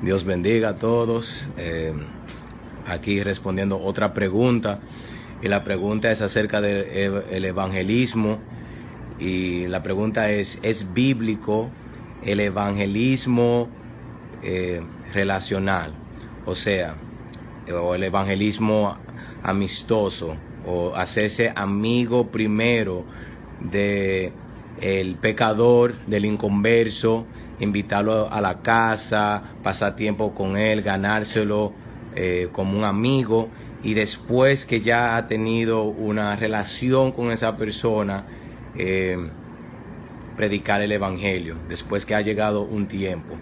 Dios bendiga a todos. Aquí respondiendo otra pregunta. Y la pregunta es acerca del evangelismo. Y la pregunta ¿es bíblico el evangelismo relacional? O sea, o el evangelismo amistoso, o hacerse amigo primero de el pecador, del inconverso, invitarlo a la casa, pasar tiempo con él, ganárselo como un amigo, y después que ya ha tenido una relación con esa persona, predicar el evangelio, después que ha llegado un tiempo.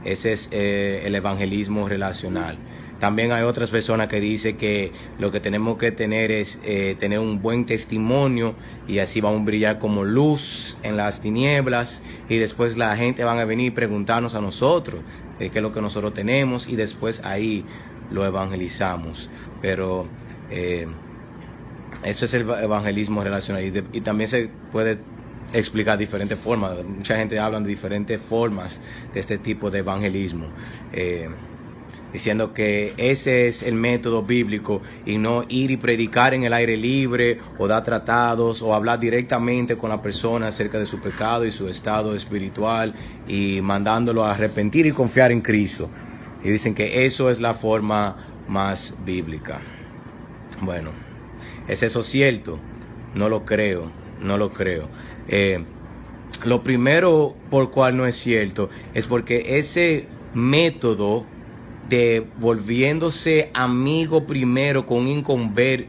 Ese es el evangelismo relacional. También hay otras personas que dicen que lo que tenemos que tener es tener un buen testimonio, y así vamos a brillar como luz en las tinieblas, y después la gente van a venir y preguntarnos a nosotros qué es lo que nosotros tenemos, y después ahí lo evangelizamos. Pero eso es el evangelismo relacional, y también se puede explicar diferentes formas. Mucha gente habla de diferentes formas de este tipo de evangelismo, diciendo que ese es el método bíblico, y no ir y predicar en el aire libre, o dar tratados, o hablar directamente con la persona acerca de su pecado y su estado espiritual, y mandándolo a arrepentir y confiar en Cristo. Y dicen que eso es la forma más bíblica. Bueno, ¿es eso cierto? No lo creo. Lo primero por cual no es cierto es porque ese método de volviéndose amigo primero con un inconverso,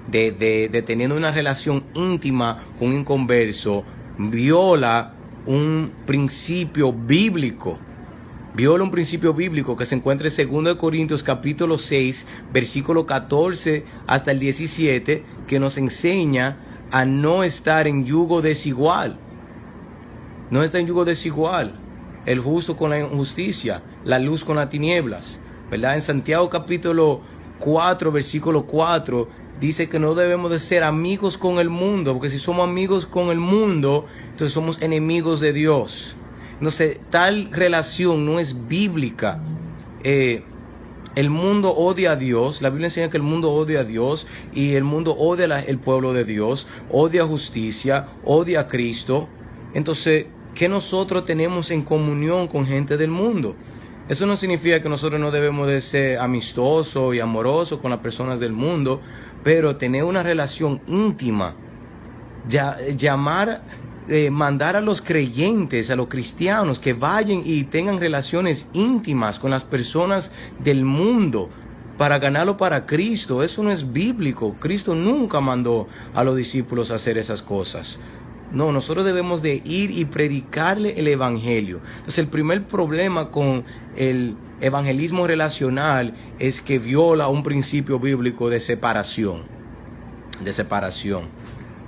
de teniendo una relación íntima con un inconverso, viola un principio bíblico. Viola un principio bíblico que se encuentra en 2 Corintios capítulo 6, versículo 14 hasta el 17, que nos enseña a no estar en yugo desigual. No está en yugo desigual el justo con la injusticia, la luz con las tinieblas, ¿verdad? En Santiago capítulo 4, versículo 4, dice que no debemos de ser amigos con el mundo, porque si somos amigos con el mundo, entonces somos enemigos de Dios. Entonces, tal relación no es bíblica. El mundo odia a Dios. La Biblia enseña que el mundo odia a Dios, y el mundo odia el pueblo de Dios, odia justicia, odia a Cristo. Entonces, ¿qué nosotros tenemos en comunión con gente del mundo? Eso no significa que nosotros no debemos de ser amistosos y amorosos con las personas del mundo, pero tener una relación íntima, mandar a los creyentes, a los cristianos, que vayan y tengan relaciones íntimas con las personas del mundo para ganarlo para Cristo. Eso no es bíblico. Cristo nunca mandó a los discípulos a hacer esas cosas. No, nosotros debemos de ir y predicarle el evangelio. Entonces, el primer problema con el evangelismo relacional es que viola un principio bíblico de separación,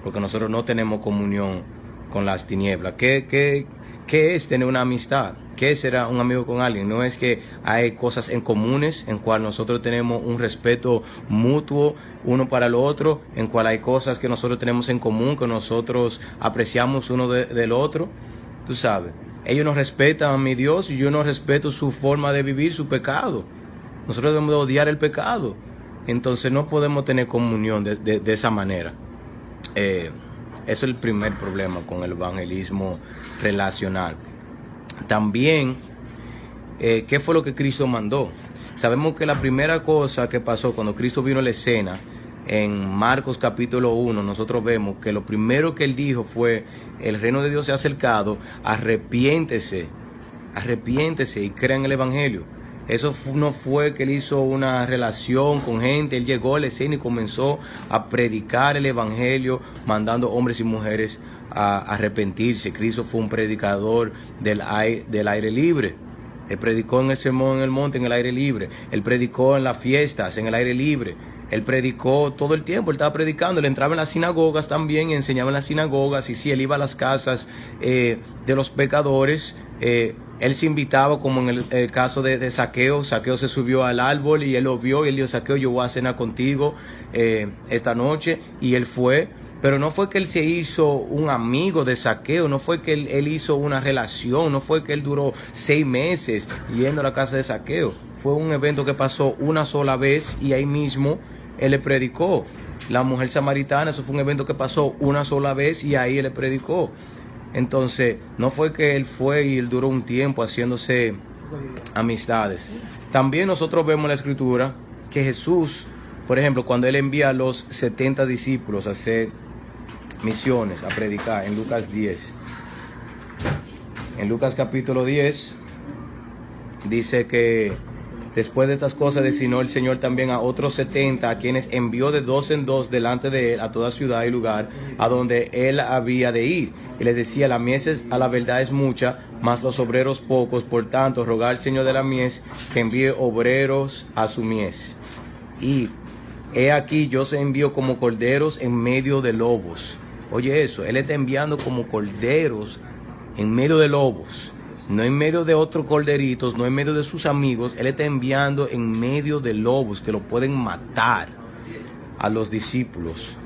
porque nosotros no tenemos comunión con las tinieblas. ¿Qué es tener una amistad? ¿Qué es ser un amigo con alguien? No es que hay cosas en comunes en cual nosotros tenemos un respeto mutuo uno para el otro, en cual hay cosas que nosotros tenemos en común, que nosotros apreciamos uno del otro. Tú sabes, ellos nos respetan a mi Dios, y yo no respeto su forma de vivir, su pecado. Nosotros debemos de odiar el pecado. Entonces no podemos tener comunión de esa manera. Eso es el primer problema con el evangelismo relacional. También, ¿qué fue lo que Cristo mandó? Sabemos que la primera cosa que pasó cuando Cristo vino a la escena, en Marcos capítulo 1, nosotros vemos que lo primero que él dijo fue: el reino de Dios se ha acercado, arrepiéntese y crean el evangelio. Eso no fue que él hizo una relación con gente. Él llegó a la escena y comenzó a predicar el evangelio, mandando hombres y mujeres a arrepentirse. Cristo fue un predicador del aire libre. Él predicó en el sermón en el monte en el aire libre. Él predicó en las fiestas en el aire libre. Él predicó todo el tiempo. Él estaba predicando. Él entraba en las sinagogas también, enseñaba en las sinagogas. Y sí, él iba a las casas de los pecadores. Él se invitaba, como en el caso de Zaqueo. Zaqueo se subió al árbol y él lo vio, y él dijo: Zaqueo, yo voy a cenar contigo esta noche. Y él fue. Pero no fue que él se hizo un amigo de Zaqueo, no fue que él hizo una relación, no fue que él duró 6 meses yendo a la casa de Zaqueo. Fue un evento que pasó una sola vez y ahí mismo él le predicó. La mujer samaritana, eso fue un evento que pasó una sola vez y ahí él le predicó. Entonces, no fue que él fue y él duró un tiempo haciéndose amistades. También nosotros vemos en la Escritura que Jesús, por ejemplo, cuando él envía a los 70 discípulos a hacer misiones, a predicar, en Lucas 10. En Lucas capítulo 10 dice que después de estas cosas destinó el Señor también a otros 70, a quienes envió de 2 en 2 delante de él a toda ciudad y lugar a donde él había de ir. Y les decía, la mies a la verdad es mucha, mas los obreros pocos. Por tanto, rogar al Señor de la mies que envíe obreros a su mies. Y he aquí, yo se envío como corderos en medio de lobos. Oye eso, él está enviando como corderos en medio de lobos. No en medio de otros corderitos, no en medio de sus amigos. Él está enviando en medio de lobos que lo pueden matar a los discípulos.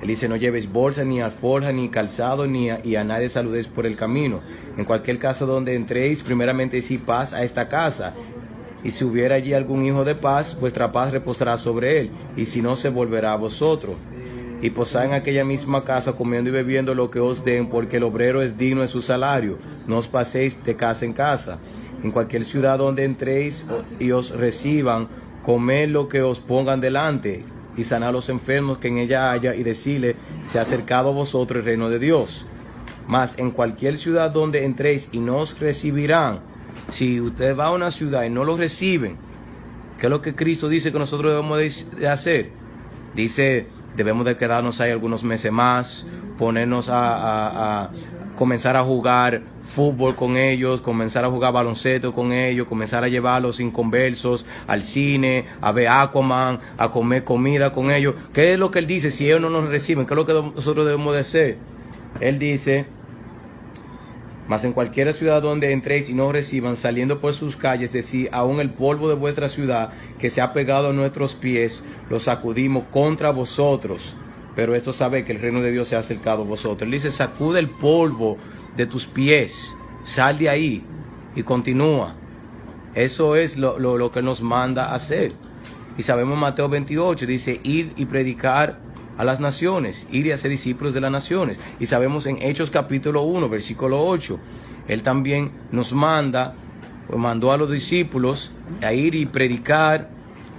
Él dice, no lleves bolsa, ni alforja, ni calzado, y a nadie saludéis por el camino. En cualquier casa donde entréis, primeramente decid paz a esta casa. Y si hubiera allí algún hijo de paz, vuestra paz reposará sobre él. Y si no, se volverá a vosotros. Y posad en aquella misma casa, comiendo y bebiendo lo que os den, porque el obrero es digno de su salario. No os paséis de casa en casa. En cualquier ciudad donde entréis y os reciban, comed lo que os pongan delante, y sanad a los enfermos que en ella haya, y decirle, se ha acercado a vosotros el reino de Dios. Mas en cualquier ciudad donde entréis y no os recibirán, si usted va a una ciudad y no lo reciben, ¿qué es lo que Cristo dice que nosotros debemos de hacer? Dice, debemos de quedarnos ahí algunos meses más, ponernos a comenzar a jugar fútbol con ellos, comenzar a jugar baloncesto con ellos, comenzar a llevarlos inconversos al cine, a ver Aquaman, a comer comida con ellos. ¿Qué es lo que él dice si ellos no nos reciben? ¿Qué es lo que nosotros debemos de hacer? Él dice, mas en cualquier ciudad donde entréis y no os reciban, saliendo por sus calles, decid, aún el polvo de vuestra ciudad que se ha pegado a nuestros pies, lo sacudimos contra vosotros. Pero esto sabe que el reino de Dios se ha acercado a vosotros. Él dice, sacude el polvo de tus pies, sal de ahí y continúa. Eso es lo que Él nos manda a hacer. Y sabemos en Mateo 28, dice, ir y predicar a las naciones, ir y hacer discípulos de las naciones. Y sabemos en Hechos capítulo 1, versículo 8, Él también nos mandó a los discípulos a ir y predicar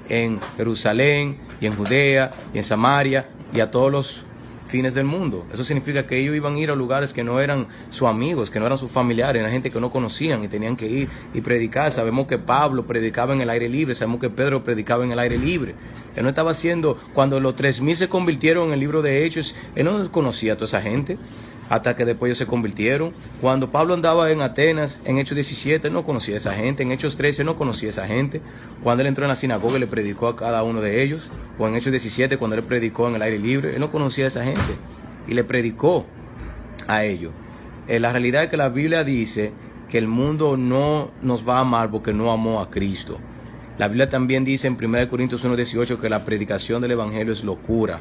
en Jerusalén y en Judea y en Samaria y a todos los fines del mundo. Eso significa que ellos iban a ir a lugares que no eran sus amigos, que no eran sus familiares, eran gente que no conocían y tenían que ir y predicar. Sabemos que Pablo predicaba en el aire libre, sabemos que Pedro predicaba en el aire libre. Él no estaba haciendo, cuando los 3000 se convirtieron en el libro de Hechos, él no conocía a toda esa gente, hasta que después ellos se convirtieron. Cuando Pablo andaba en Atenas, en Hechos 17, él no conocía a esa gente. En Hechos 13, él no conocía a esa gente. Cuando él entró en la sinagoga, le predicó a cada uno de ellos. O en Hechos 17, cuando él predicó en el aire libre, él no conocía a esa gente. Y le predicó a ellos. La realidad es que la Biblia dice que el mundo no nos va a amar porque no amó a Cristo. La Biblia también dice en 1 Corintios 1:18 que la predicación del Evangelio es locura.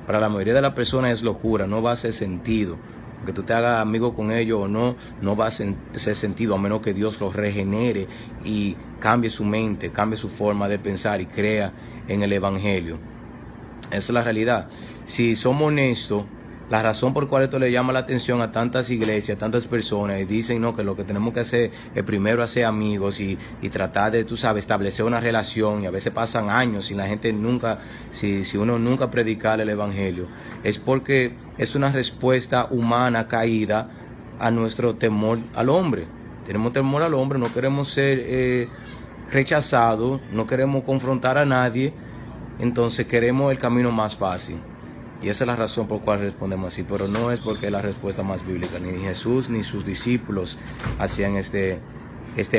Para la mayoría de las personas es locura, no va a hacer sentido. Que tú te hagas amigo con ellos o no, no va a hacer sentido a menos que Dios los regenere y cambie su mente, cambie su forma de pensar y crea en el Evangelio. Esa es la realidad. Si somos honestos, la razón por cual esto le llama la atención a tantas iglesias, a tantas personas, y dicen no, que lo que tenemos que hacer es primero hacer amigos y tratar de, tú sabes, establecer una relación, y a veces pasan años y la gente nunca, si uno nunca predicar el Evangelio, es porque es una respuesta humana caída a nuestro temor al hombre. Tenemos temor al hombre, no queremos ser rechazados, no queremos confrontar a nadie, entonces queremos el camino más fácil. Y esa es la razón por la cual respondemos así, pero no es porque es la respuesta más bíblica. Ni Jesús ni sus discípulos hacían este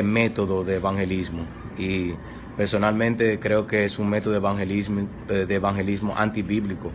método de evangelismo. Y personalmente creo que es un método de evangelismo antibíblico.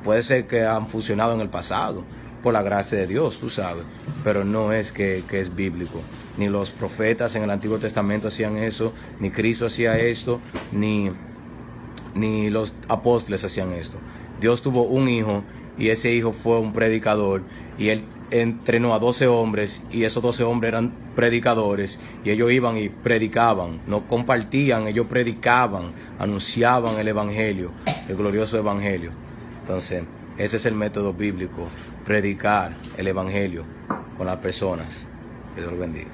Puede ser que han funcionado en el pasado, por la gracia de Dios, tú sabes, pero no es que es bíblico. Ni los profetas en el Antiguo Testamento hacían eso, ni Cristo hacía esto, ni los apóstoles hacían esto. Dios tuvo un hijo y ese hijo fue un predicador, y él entrenó a 12 hombres, y esos 12 hombres eran predicadores, y ellos iban y predicaban, no compartían, ellos predicaban, anunciaban el evangelio, el glorioso evangelio. Entonces, ese es el método bíblico, predicar el evangelio con las personas. Que Dios los bendiga.